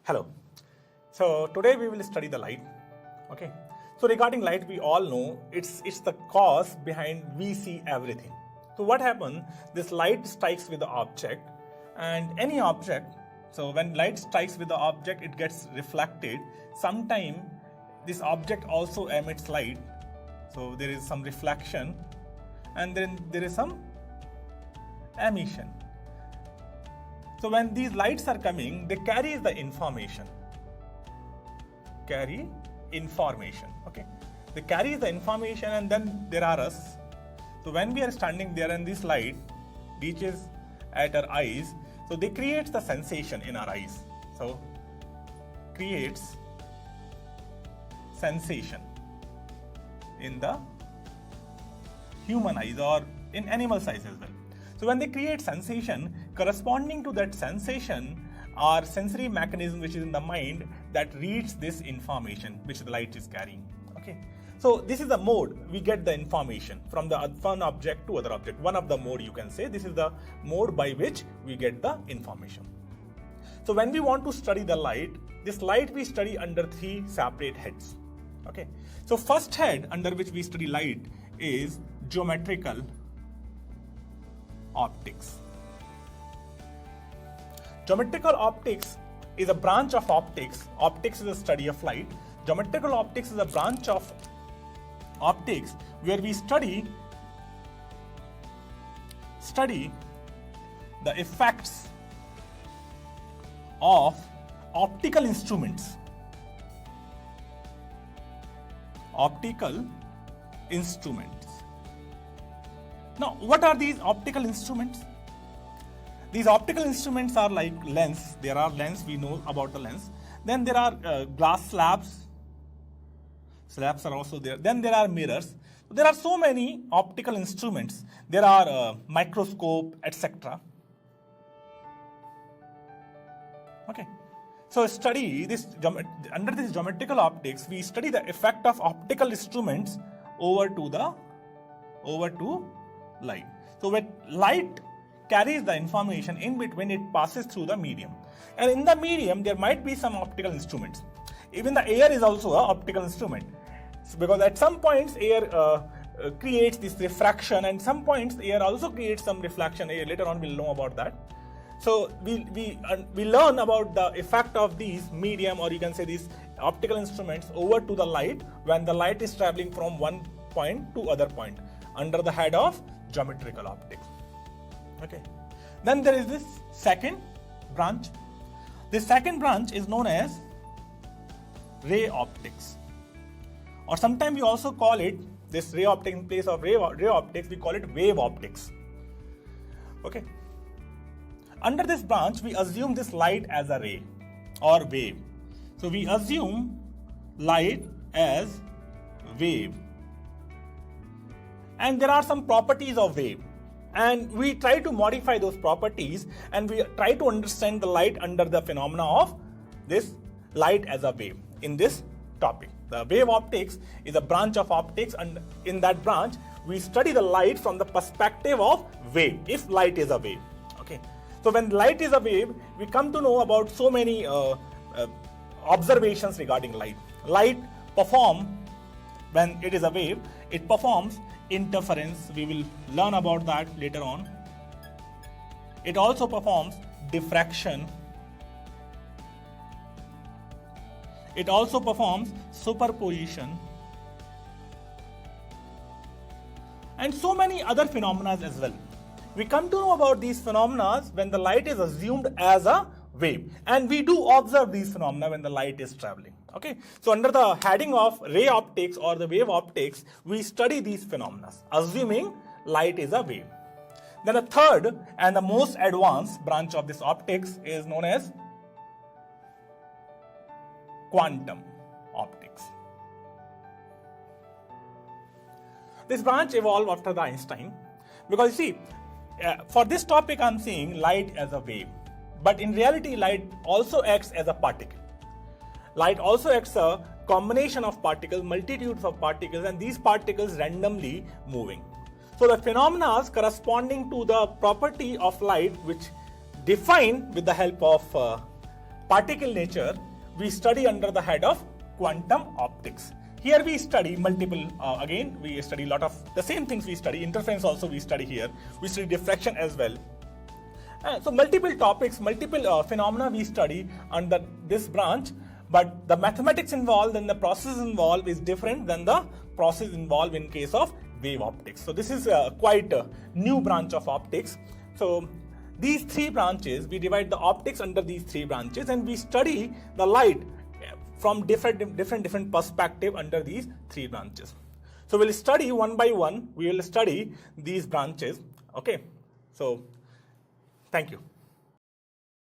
Hello. So today we will study the light. Okay. So regarding light, we all know it's the cause behind we see everything. So what happens? This light strikes with the object, and any object. So when light strikes with the object, it gets reflected. Sometime this object also emits light. So there is some reflection, and then there is some emission. So when these lights are coming, they carry the information. Okay. They carry the information, and then there are us. So when we are standing there and this light reaches at our eyes, so they creates the sensation in our eyes. So creates sensation in the human eyes or in animal eyes as well. So when they create sensation, corresponding to that sensation are sensory mechanism which is in the mind that reads this information which the light is carrying. Okay. So this is the mode we get the information from the one object to other object. One of the mode you can say this is the mode by which we get the information. So when we want to study the light, this light we study under three separate heads. Okay. So first head under which we study light is geometrical optics. Geometrical optics is a branch of optics. Optics is a study of light. Geometrical optics is a branch of optics where we study the effects of optical instruments. Now, what are these optical instruments? These optical instruments are like lens. There are lens, we know about the lens. Then there are glass slabs. Slabs are also there. Then there are mirrors. There are so many optical instruments. There are microscope, etc. Okay. So study this under this geometrical optics. We study the effect of optical instruments over to light. So when light carries the information in between, it passes through the medium, and in the medium there might be some optical instruments. Even the air is also an optical instrument, because at some points air creates this refraction, and some points air also creates some reflection. Later on we'll know about that. So we learn about the effect of these medium, or you can say these optical instruments over to the light when the light is traveling from one point to other point under the head of geometrical optics. Okay. Then there is this second branch. This second branch is known as ray optics, or sometimes we also call it this ray optics. In place of ray optics, we call it wave optics. Okay. Under this branch, we assume this light as a ray or wave. So we assume light as wave, and there are some properties of wave, and we try to modify those properties, and we try to understand the light under the phenomena of this light as a wave. In this topic, the wave optics is a branch of optics, and in that branch we study the light from the perspective of wave, if light is a wave. Okay. So when light is a wave, we come to know about so many observations regarding light. Light performs, when it is a wave, it performs interference. We will learn about that later on. It also performs diffraction. It also performs superposition, and so many other phenomena as well. We come to know about these phenomena when the light is assumed as a wave, and we do observe these phenomena when the light is traveling. Okay. So under the heading of ray optics or the wave optics, we study these phenomena, assuming light is a wave. Then the third and the most advanced branch of this optics is known as quantum optics. This branch evolved after the Einstein, because you see, for this topic I'm saying light as a wave, but in reality light also acts as a particle. Light also acts a combination of particles, multitudes of particles, and these particles randomly moving. So the phenomena corresponding to the property of light, which define with the help of particle nature, we study under the head of quantum optics. Here we study multiple, again we study a lot of the same things we study, interference also we study here, we study diffraction as well. So multiple topics, multiple phenomena we study under this branch, but the mathematics involved and the process involved is different than the process involved in case of wave optics. So this is quite a new branch of optics. So these three branches, we divide the optics under these three branches, and we study the light from different perspective under these three branches. So we'll study one by one, we will study these branches. Okay, so thank you.